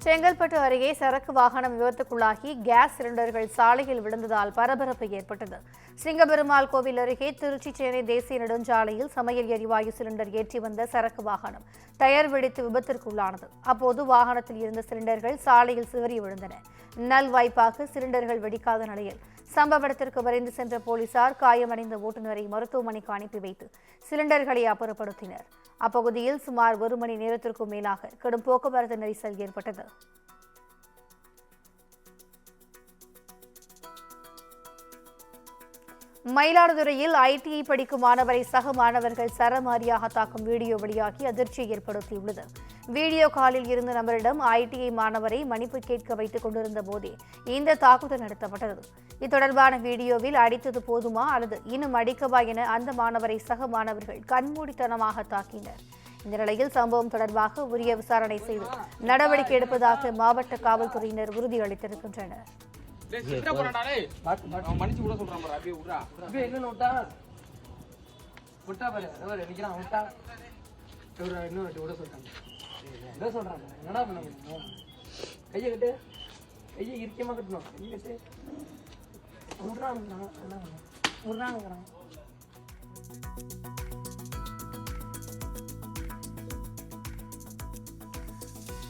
செங்கல்பட்டு அருகே சரக்கு வாகனம் விபத்துக்குள்ளாகி கேஸ் சிலிண்டர்கள் சாலையில் விழுந்ததால் பரபரப்பு ஏற்பட்டது. சிங்கபெருமாள் கோவில் அருகே திருச்சி சென்னை தேசிய நெடுஞ்சாலையில் சமையல் எரிவாயு சிலிண்டர் ஏற்றி வந்த சரக்கு வாகனம் டயர் வெடித்து விபத்திற்குள்ளானது. அப்போது வாகனத்தில் இருந்த சிலிண்டர்கள் சாலையில் சிதறி விழுந்தன. நல்வாய்ப்பாக சிலிண்டர்கள் வெடிக்காத நிலையில் சம்பவ இடத்திற்கு விரைந்து சென்ற போலீசார் காயமடைந்த ஓட்டுநரை மருத்துவமனைக்கு அனுப்பி வைத்து சிலிண்டர்களை அப்புறப்படுத்தினர். அப்பகுதியில் சுமார் 1 மணி நேரத்திற்கும் மேலாக கடும் போக்குவரத்து நெரிசல் ஏற்பட்டது. மயிலாடுதுறையில் ஐடிஐ படிக்கும் மாணவரை சக மாணவர்கள் சரமாரியாக தாக்கும் வீடியோ வெளியாகி அதிர்ச்சியை ஏற்படுத்தியுள்ளது. வீடியோ காலில் இருந்த நபரிடம் ஐடிஐ மாணவரை மன்னிப்பு கேட்க வைத்துக் கொண்டிருந்த போதே இந்த தாக்குதல் நடத்தப்பட்டது. இத்தொடர்பான வீடியோவில் அடித்தது போதுமா அல்லது இன்னும் அடிக்கவா என அந்த மாணவரை சக மாணவர்கள் கண்மூடித்தனமாக தாக்கினர். இந்த நிலையில் சம்பவம் தொடர்பாக உரிய விசாரணை செய்து நடவடிக்கை எடுப்பதாக மாவட்ட காவல்துறையினர் உறுதியளித்திருக்கின்றனர்.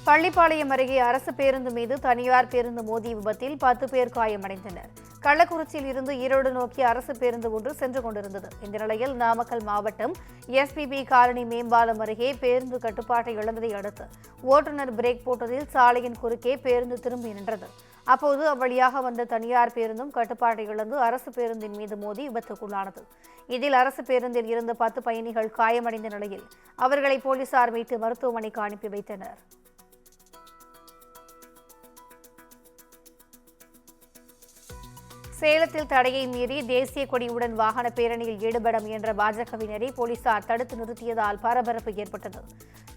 பள்ளிப்பாளையம் அருகே அரசு பேருந்து மீது தனியார் பேருந்து மோதிய விபத்தில் 10 பேர் காயமடைந்தனர். கள்ளக்குறிச்சியில் இருந்து ஈரோடு நோக்கி அரசு பேருந்து ஒன்று சென்று கொண்டிருந்தது. இந்த நிலையில் நாமக்கல் மாவட்டம் எஸ்பிபி காலனி மேம்பாலம் அருகே பேருந்து கட்டுப்பாட்டை இழந்ததை அடுத்து ஓட்டுநர் பிரேக் போட்டதில் சாலையின் குறுக்கே பேருந்து திரும்பி நின்றது. அப்போது அவ்வழியாக வந்த தனியார் பேருந்தும் கட்டுப்பாட்டை இழந்து அரசு பேருந்தின் மீது மோதி விபத்துக்குள்ளானது. இதில் அரசு பேருந்தில் இருந்த 10 பயணிகள் காயமடைந்த நிலையில் அவர்களை போலீசார் மீட்டு மருத்துவமனைக்கு அனுப்பி வைத்தனர். சேலத்தில் தடையை மீறி தேசிய கொடியுடன் வாகன பேரணியில் ஈடுபட முயன்ற பாஜகவினரை போலீசார் தடுத்து நிறுத்தியதால் பரபரப்பு ஏற்பட்டது.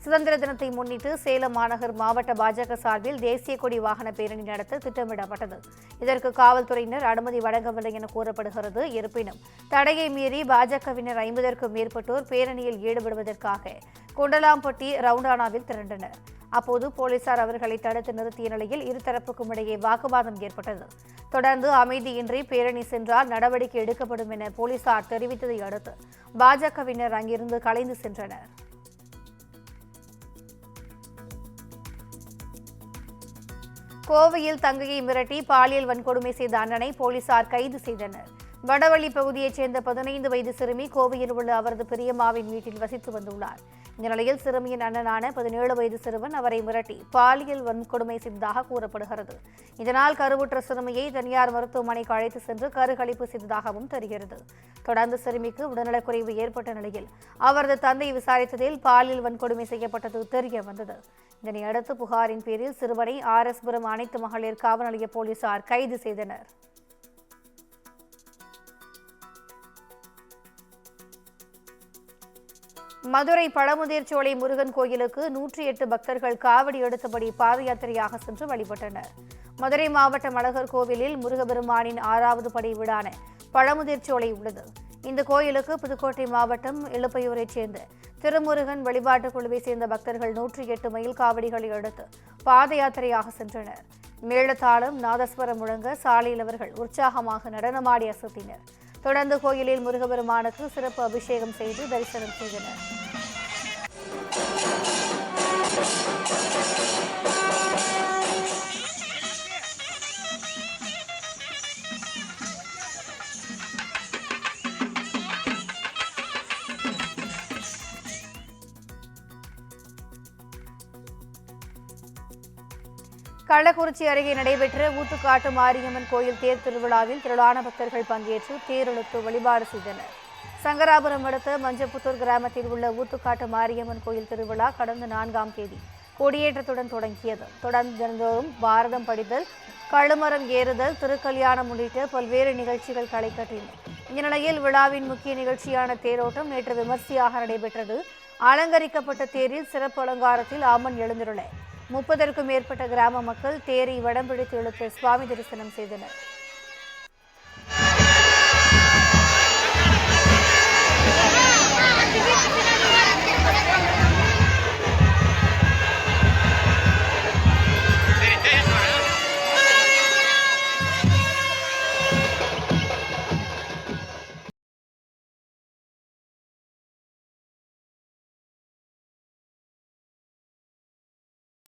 சுதந்திர தினத்தை முன்னிட்டு சேலம் மாநகர் மாவட்ட பாஜக சார்பில் தேசிய கொடி வாகன பேரணி நடத்த திட்டமிடப்பட்டது. இதற்கு காவல்துறையினர் அனுமதி வழங்கவில்லை என கூறப்படுகிறது. இருப்பினும் தடையை மீறி பாஜகவினர் 50க்கும் மேற்பட்டோர் பேரணியில் ஈடுபடுவதற்காக கொண்டலாம்பட்டி ரவுண்டானாவில் திரண்டனர். அப்போது போலீசார் அவர்களை தடுத்து நிறுத்திய நிலையில் இருதரப்புக்கும் இடையே வாக்குவாதம் ஏற்பட்டது. தொடர்ந்து அமைதியின்றி பேரணி சென்றால் நடவடிக்கை எடுக்கப்படும் என போலீசார் தெரிவித்ததை அடுத்து பாஜகவினர் அங்கிருந்து கலைந்து சென்றனர். கோவையில் தங்கையை மிரட்டி பாலியல் வன்கொடுமை செய்த அண்ணனை போலீசார் கைது செய்தனர். வடவள்ளி பகுதியைச் சேர்ந்த 15 வயது சிறுமி கோவையில் உள்ள அவரது பெரியம்மாவின் வீட்டில் வசித்து வந்துள்ளார். இந்த நிலையில் சிறுமியின் அண்ணனான 17 வயது சிறுவன் அவரை மிரட்டி பாலியல் வன்கொடுமை செய்ததாக கூறப்படுகிறது. இதனால் கருவுற்ற சிறுமியை தனியார் மருத்துவமனைக்கு அழைத்து சென்று கருக்கலைப்பு செய்ததாகவும் தெரிகிறது. தொடர்ந்து சிறுமிக்கு உடல்நலக்குறைவு ஏற்பட்ட நிலையில் அவரது தந்தை விசாரித்ததில் பாலியல் வன்கொடுமை செய்யப்பட்டது தெரிய வந்தது. இதனையடுத்து புகாரின் பேரில் சிறுவனை ஆர்எஸ்புரம் அனைத்து மகளிர் காவல் நிலைய போலீசார் கைது செய்தனர். மதுரை பழமுதிர்ச்சோலை முருகன் கோயிலுக்கு 108 பக்தர்கள் காவடி எடுத்தபடி பாத யாத்திரையாக சென்று வழிபட்டனர். மதுரை மாவட்டம் அழகர் கோவிலில் முருகபெருமானின் 6வது படை வீடான பழமுதிர்ச்சோலை உள்ளது. இந்த கோயிலுக்கு புதுக்கோட்டை மாவட்டம் எழுப்பையூரைச் சேர்ந்த திருமுருகன் வழிபாட்டுக் குழுவை சேர்ந்த பக்தர்கள் 108 மயில் காவடிகளை எடுத்து பாத யாத்திரையாக சென்றனர். மேளதாளம் நாதஸ்வரம் முழங்க சாலையில் அவர்கள் உற்சாகமாக நடனமாடி அசத்தினர். தொடர்ந்து கோயிலில் முருகபெருமானுக்கு சிறப்பு அபிஷேகம் செய்து தரிசனம் செய்தனர். கள்ளக்குறிச்சி அருகே நடைபெற்ற ஊத்துக்காட்டு மாரியம்மன் கோயில் தேர் திருவிழாவில் திரளான பக்தர்கள் பங்கேற்று தேரெழுத்து வழிபாடு செய்தனர். சங்கராபுரம் அடுத்த மஞ்சப்புத்தூர் கிராமத்தில் உள்ள ஊத்துக்காட்டு மாரியம்மன் கோயில் திருவிழா கடந்த 4ஆம் தேதி கொடியேற்றத்துடன் தொடங்கியது. தொடர்ந்து தினந்தோறும் பாரதம் படித்தல், கழுமரம் ஏறுதல், திருக்கல்யாணம் உள்ளிட்ட பல்வேறு நிகழ்ச்சிகள் களை கட்டின. இந்த நிலையில் விழாவின் முக்கிய நிகழ்ச்சியான தேரோட்டம் நேற்று விமர்சையாக நடைபெற்றது. அலங்கரிக்கப்பட்ட தேரில் சிறப்பு அலங்காரத்தில் அம்மன் எழுந்துள்ள 30க்கும் மேற்பட்ட கிராம மக்கள் தேரை வடம் பிடித்து இழுத்து சுவாமி தரிசனம் செய்தனர்.